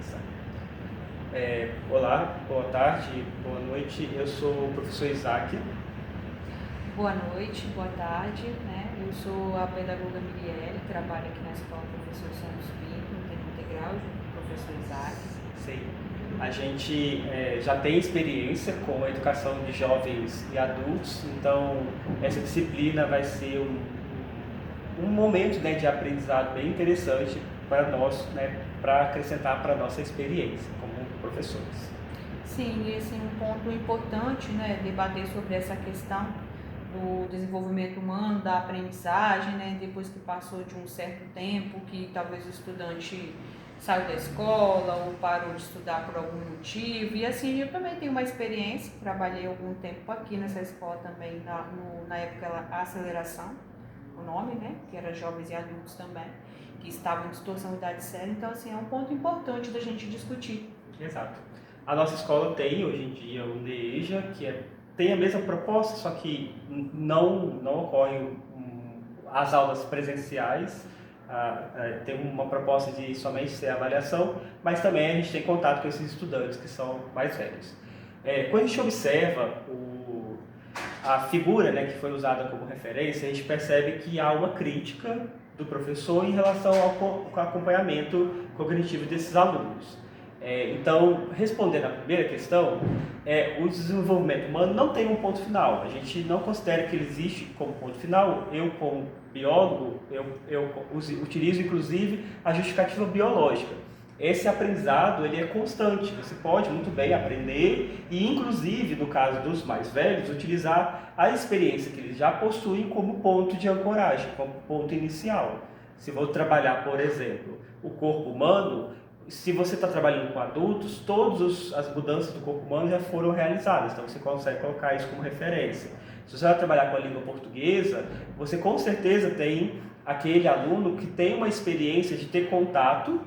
Beleza. Olá, boa tarde, boa noite. Eu sou o professor Isaac. Boa noite, boa tarde, né? Eu sou a pedagoga Mirielle, trabalho aqui na escola Professor Santos Pinto, no tempo integral, junto com o professor Isaac. Sim. A gente já tem experiência com a educação de jovens e adultos, então essa disciplina vai ser um momento, né, de aprendizado bem interessante para nós, né, para acrescentar para a nossa experiência como professores. Sim, e assim, um ponto importante, né, debater sobre essa questão do desenvolvimento humano, da aprendizagem, né, depois que passou de um certo tempo, que talvez o estudante saiu da escola ou parou de estudar por algum motivo. E assim, eu também tenho uma experiência, trabalhei algum tempo aqui nessa escola também, na época a aceleração, o nome, né, que era jovens e adultos também, que estavam em distorção de idade séria. Então, assim, é um ponto importante da gente discutir. Exato. A nossa escola tem hoje em dia o NEJA, tem a mesma proposta, só que não ocorrem as aulas presenciais. Tem uma proposta de somente ser avaliação, mas também a gente tem contato com esses estudantes que são mais velhos. Quando a gente observa a figura, né, que foi usada como referência, a gente percebe que há uma crítica do professor em relação ao acompanhamento cognitivo desses alunos. Então, respondendo à primeira questão, o desenvolvimento humano não tem um ponto final. A gente não considera que ele existe como ponto final. Eu, como biólogo, eu utilizo inclusive a justificativa biológica. Esse aprendizado ele é constante. Você pode muito bem aprender e, inclusive, no caso dos mais velhos, utilizar a experiência que eles já possuem como ponto de ancoragem, como ponto inicial. Se vou trabalhar, por exemplo, o corpo humano, se você está trabalhando com adultos, todas as mudanças do corpo humano já foram realizadas, então você consegue colocar isso como referência. Se você vai trabalhar com a língua portuguesa, você com certeza tem aquele aluno que tem uma experiência de ter contato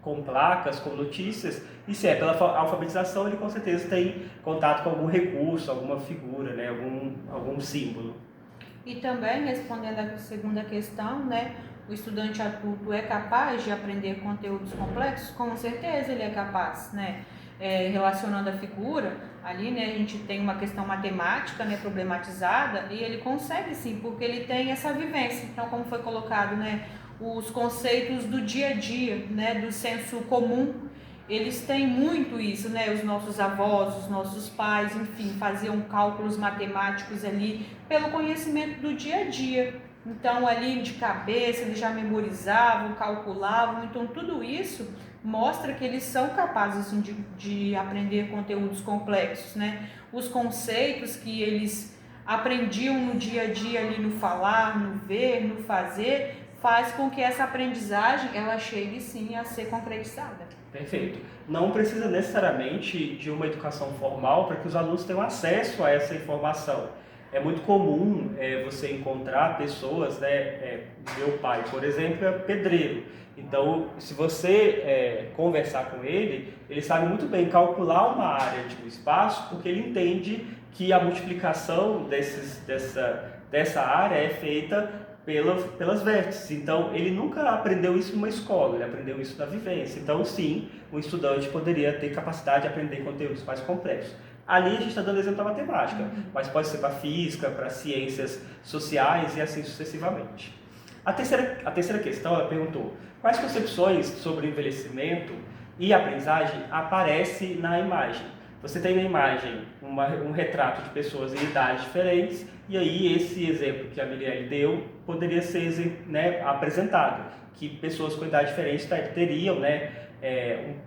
com placas, com notícias, e se é pela alfabetização, ele com certeza tem contato com algum recurso, alguma figura, né, algum símbolo. E também, respondendo à segunda questão, né, o estudante adulto é capaz de aprender conteúdos complexos? Com certeza ele é capaz, né? Relacionando a figura, ali, né, a gente tem uma questão matemática, né, problematizada, e ele consegue sim, porque ele tem essa vivência. Então, como foi colocado, né, os conceitos do dia a dia, né, do senso comum, eles têm muito isso, né? Os nossos avós, os nossos pais, enfim, faziam cálculos matemáticos ali pelo conhecimento do dia a dia. Então, ali de cabeça, eles já memorizavam, calculavam. Então, tudo isso mostra que eles são capazes assim, de aprender conteúdos complexos, né? Os conceitos que eles aprendiam no dia a dia ali no falar, no ver, no fazer, faz com que essa aprendizagem ela chegue sim a ser concretizada. Perfeito. Não precisa necessariamente de uma educação formal para que os alunos tenham acesso a essa informação. É muito comum você encontrar pessoas, né? Meu pai, por exemplo, é pedreiro. Então, se você conversar com ele, ele sabe muito bem calcular uma área de um espaço, porque ele entende que a multiplicação dessa área é feita pelas vértices. Então, ele nunca aprendeu isso numa escola, ele aprendeu isso na vivência. Então, sim, um estudante poderia ter capacidade de aprender conteúdos mais complexos. Ali a gente está dando exemplo da matemática, mas pode ser para física, para ciências sociais e assim sucessivamente. A terceira questão, ela perguntou: quais concepções sobre envelhecimento e aprendizagem aparecem na imagem? Você tem na imagem um retrato de pessoas em idades diferentes, e aí esse exemplo que a Mirielle deu poderia ser, né, apresentado, que pessoas com idade diferente teriam, né,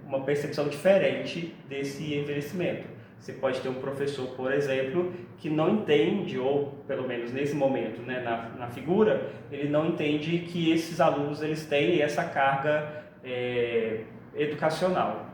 uma percepção diferente desse envelhecimento. Você pode ter um professor, por exemplo, que não entende, ou pelo menos nesse momento, né, na figura, ele não entende que esses alunos eles têm essa carga educacional.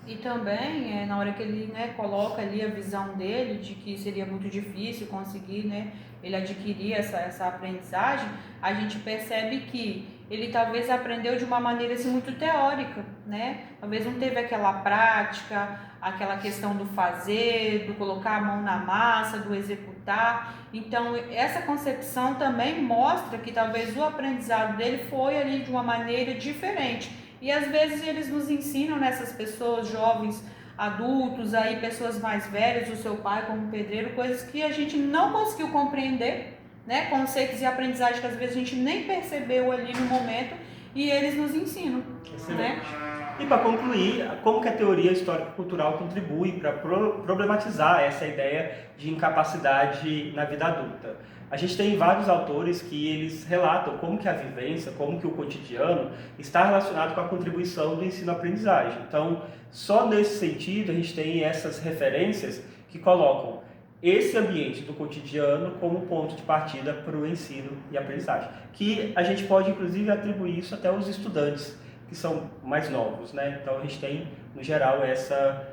E também, na hora que ele, né, coloca ali a visão dele de que seria muito difícil conseguir, né, ele adquirir essa aprendizagem, a gente percebe que ele talvez aprendeu de uma maneira assim, muito teórica, né? Talvez não teve aquela prática, aquela questão do fazer, do colocar a mão na massa, do executar. Então, essa concepção também mostra que talvez o aprendizado dele foi ali de uma maneira diferente. E às vezes eles nos ensinam, nessas pessoas jovens, adultos, aí pessoas mais velhas, o seu pai como pedreiro, coisas que a gente não conseguiu compreender, né? Conceitos e aprendizagem que às vezes a gente nem percebeu ali no momento e eles nos ensinam. Excelente. Né? E para concluir, como que a teoria histórico-cultural contribui para problematizar essa ideia de incapacidade na vida adulta? A gente tem vários autores que eles relatam como que a vivência, como que o cotidiano está relacionado com a contribuição do ensino-aprendizagem. Então, só nesse sentido a gente tem essas referências que colocam esse ambiente do cotidiano como ponto de partida para o ensino e aprendizagem. Que a gente pode, inclusive, atribuir isso até aos estudantes que são mais novos, né? Então a gente tem, no geral, essa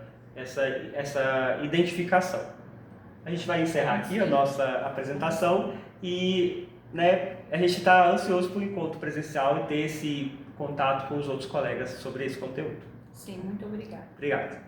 identificação. A gente vai encerrar aqui a nossa apresentação e, né, a gente está ansioso por um encontro presencial e ter esse contato com os outros colegas sobre esse conteúdo. Sim, muito obrigada. Obrigado.